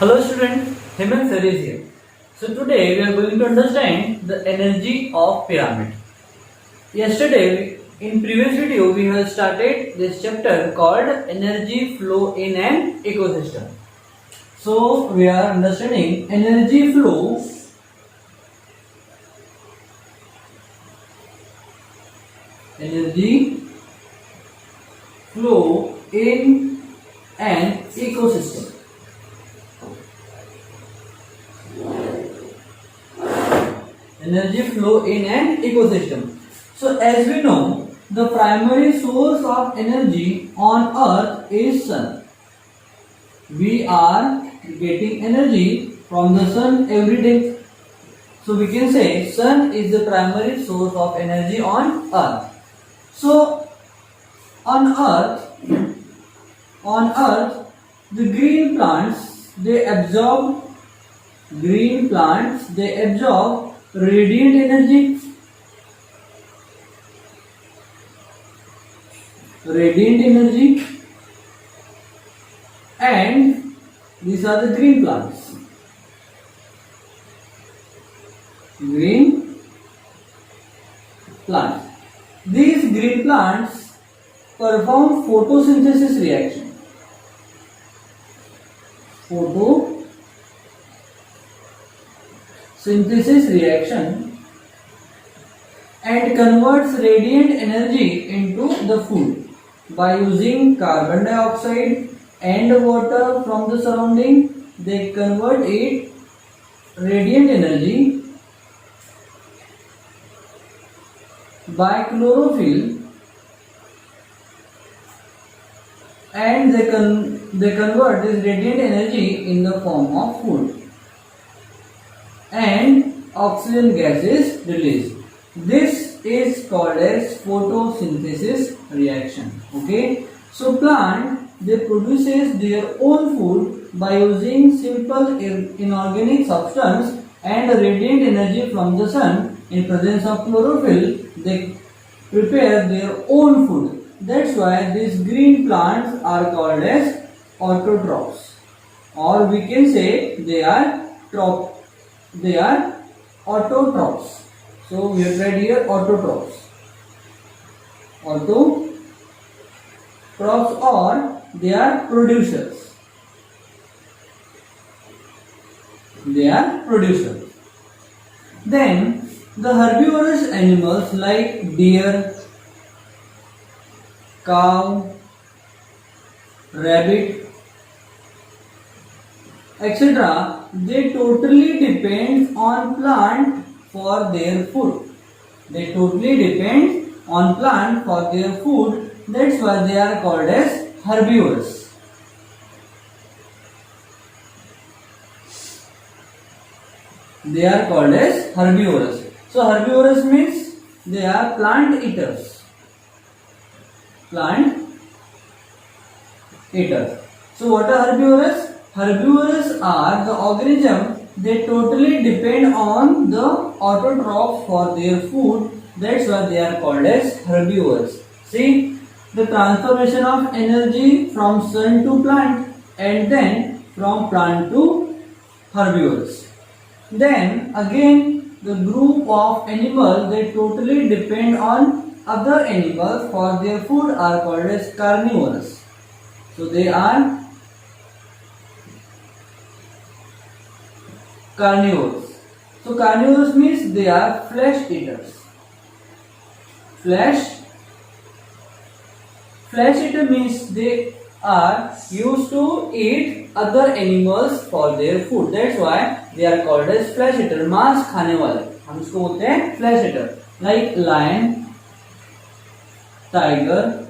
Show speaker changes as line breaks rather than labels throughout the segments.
Hello student, Hemant sir is here. So today we are going to understand the energy of pyramid. Yesterday in previous video we have started this chapter called energy flow in an ecosystem. So we are understanding energy flow in an ecosystem. Energy flow in an ecosystem. So as we know, the primary source of energy on earth is sun. We are getting energy from the sun every day. So we can say sun is the primary source of energy on earth. So on earth the green plants they absorb radiant energy. And these are the green plants. These green plants perform photosynthesis reaction. And converts radiant energy into the food by using carbon dioxide and water from the surrounding. They convert it radiant energy by chlorophyll, and they convert this radiant energy in the form of food, and oxygen gas is released. This is called as photosynthesis reaction. Okay, so plant they produces their own food by using simple inorganic substance and radiant energy from the sun. In presence of chlorophyll, they prepare their own food. That's why these green plants are called as autotrophs, or we can say they are autotrophs. So we have read here autotrophs, or they are producers. Then the herbivorous animals like deer, cow, rabbit, etc. they totally depend on plant for their food. That's why they are called as herbivores. So herbivorous means they are plant eaters. So what are herbivorous? Herbivorous are the organisms they totally depend on the autotrophs for their food. That's why they are called as herbivores. See the transformation of energy from sun to plant, and then from plant to herbivores. Then again the group of animals they totally depend on other animals for their food are called as carnivorous. So they are carnivores. So carnivores means they are flesh eaters. Flesh eater means they are used to eat other animals for their food. That's why they are called as flesh eater. मांस खाने वाले हम इसको बोलते हैं flesh eater. Like lion, tiger,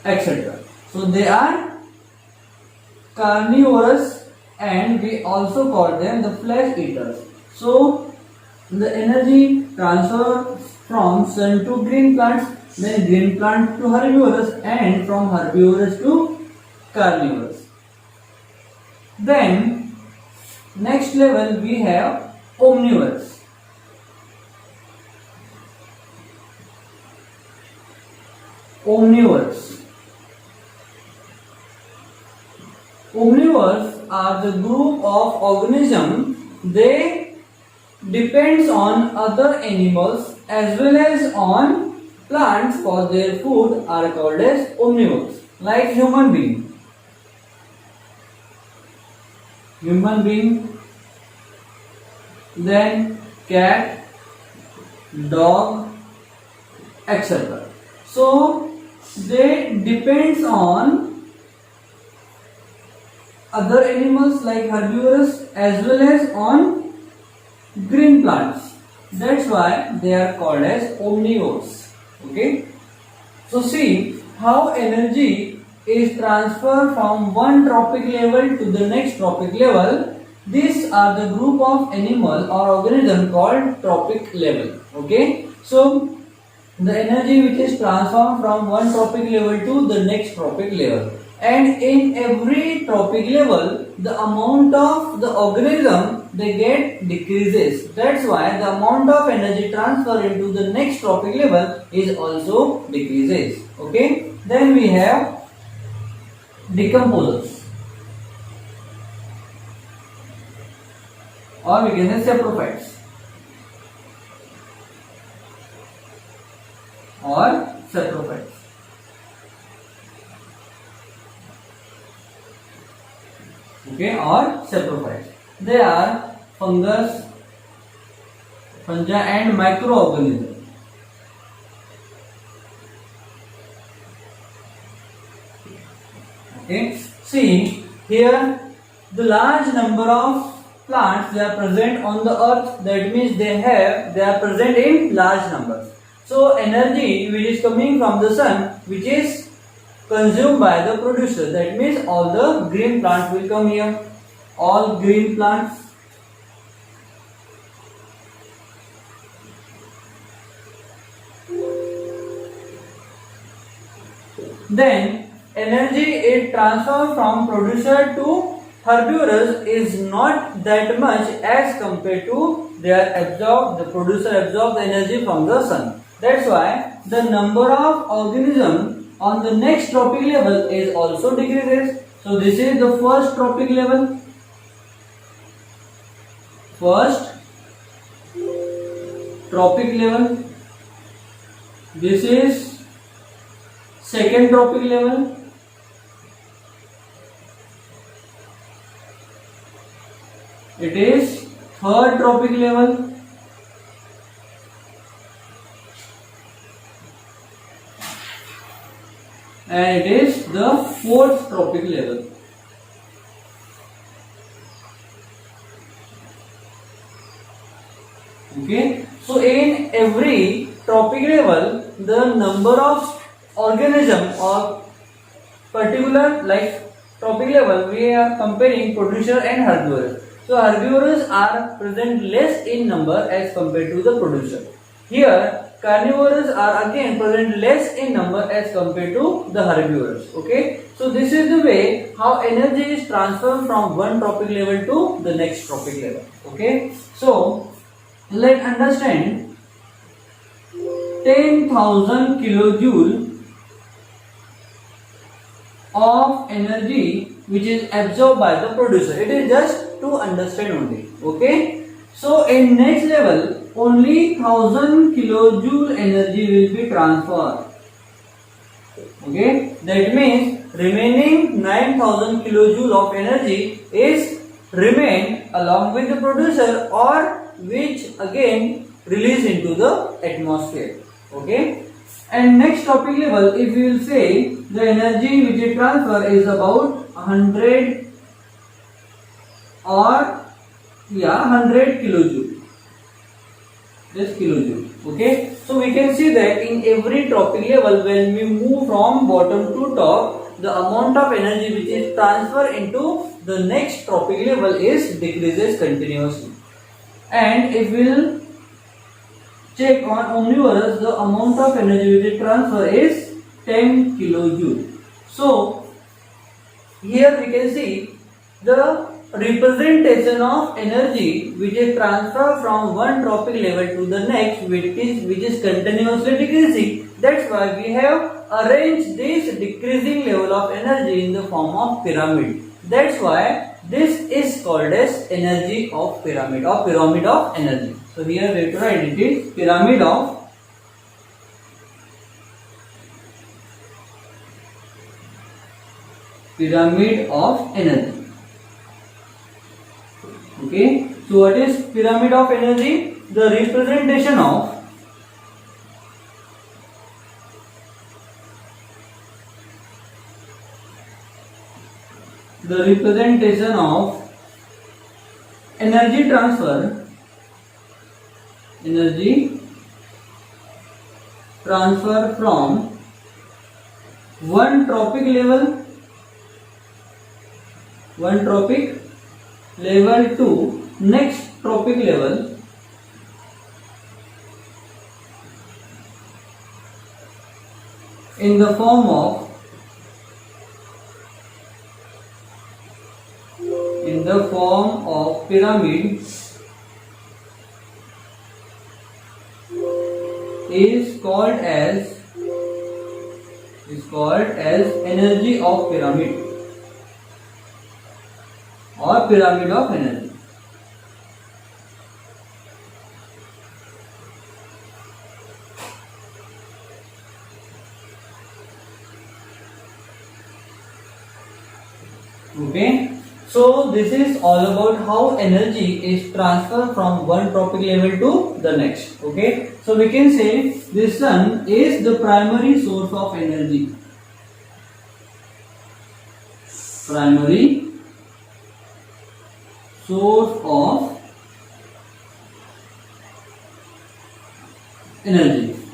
etc. So they are carnivorous, and we also call them the flesh eaters. So the energy transfer from sun to green plants, then green plant to herbivorous, and from herbivorous to carnivorous. Then next level we have omnivorous. Omnivores are the group of organisms. They depends on other animals as well as on plants for their food are called as omnivores. Like human being, then cat, dog, etc. So they depends on other animals like herbivores as well as on green plants. That's why they are called as omnivores. Okay. So see how energy is transferred from one trophic level to the next trophic level. These are the group of animal or organism called trophic level. Okay. So the energy which is transformed from one trophic level to the next trophic level, and in every trophic level the amount of the organism they get decreases. That's why the amount of energy transfer into the next trophic level is also decreases. Okay. Then we have decomposers, or we can say saprophytes or saprophytes. Okay, or saprophytes. They are fungi and microorganisms. Okay, see here the large number of plants they are present on the earth. That means they are present in large numbers. So energy which is coming from the sun, which is consumed by the producer. That means all the green plants will come here. All green plants. Then energy is transferred from producer to herbivores is not that much as compared to the producer absorbs the energy from the sun. That's why the number of organisms on the next trophic level is also decreases. So this is the first trophic level. First trophic level. This is second trophic level. It is third trophic level. And it is the fourth trophic level. Okay. So in every trophic level, the number of organism or particular like trophic level, we are comparing producer and herbivores. So herbivores are present less in number as compared to the producer. Here carnivores are again present less in number as compared to the herbivores. Okay. So this is the way how energy is transferred from one trophic level to the next trophic level. Okay. So let's understand 10,000 kilojoule of energy which is absorbed by the producer. It is just to understand only. Okay. So in next level only 1000 kilojoule energy will be transferred. Okay. That means remaining 9000 kilojoule of energy is remain along with the producer or which again release into the atmosphere. Okay. And next topic level, if we will say the energy which is transfer is about 100 or 100 kilojoule. This kilojoule. Okay. So we can see that in every trophic level, when we move from bottom to top, the amount of energy which is transferred into the next trophic level is decreases continuously. And if we will check on omnivores, the amount of energy which is transfer is 10 kilojoule. So here we can see the representation of energy which is transferred from one trophic level to the next, which is continuously decreasing. That's why we have arranged this decreasing level of energy in the form of pyramid. That's why this is called as energy of pyramid or pyramid of energy. So here we have to write it is pyramid of energy. Okay, so what is pyramid of energy? The representation of energy transfer from one tropic level to next tropic level in the form of pyramid is called as energy of pyramid or pyramid of energy. Okay, so this is all about how energy is transferred from one tropic level to the next. Okay, so we can say the sun is the primary source of energy.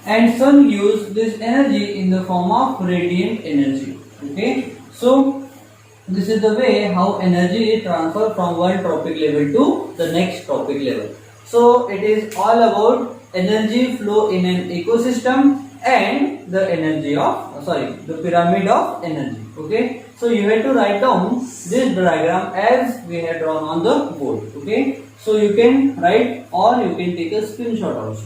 And sun use this energy in the form of radiant energy. Okay, so this is the way how energy is transferred from one tropic level to the next tropic level. So it is all about energy flow in an ecosystem and the the pyramid of energy. Okay, so you have to write down this diagram as we have drawn on the board. Okay, so you can write or you can take a screenshot also.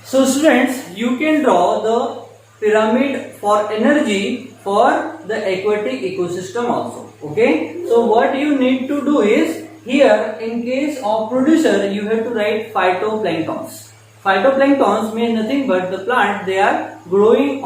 So students, you can draw the pyramid for energy for the aquatic ecosystem also. Okay, so what you need to do is, here in case of producer you have to write phytoplanktons. Phytoplanktons mean nothing but the plant they are growing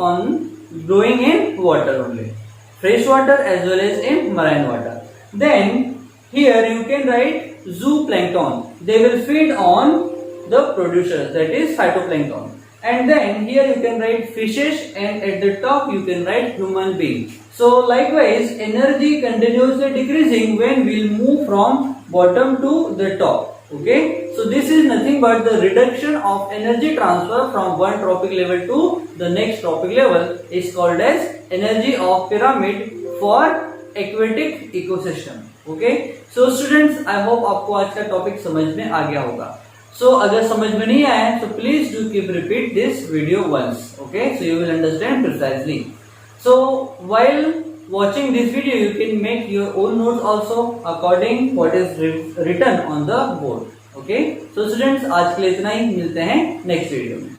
in water only, fresh water as well as in marine water. Then here you can write zooplankton, they will feed on the producers, that is phytoplankton. And then here you can write fishes, and at the top you can write human being. So likewise energy continuously decreasing when we will move from bottom to the top. Okay, so this is nothing but the reduction of energy transfer from one tropic level to the next tropic level is called as energy of pyramid for aquatic ecosystem. Okay, so students, I hope आपको आज का topic समझ में आ गया होगा. So अगर समझ में नहीं आया तो please do keep repeat this video once. Okay, so you will understand precisely. So while watching this video you can make your own notes also according what is written on the board. Okay, so students, आज के लिए इतना ही, मिलते हैं next video में.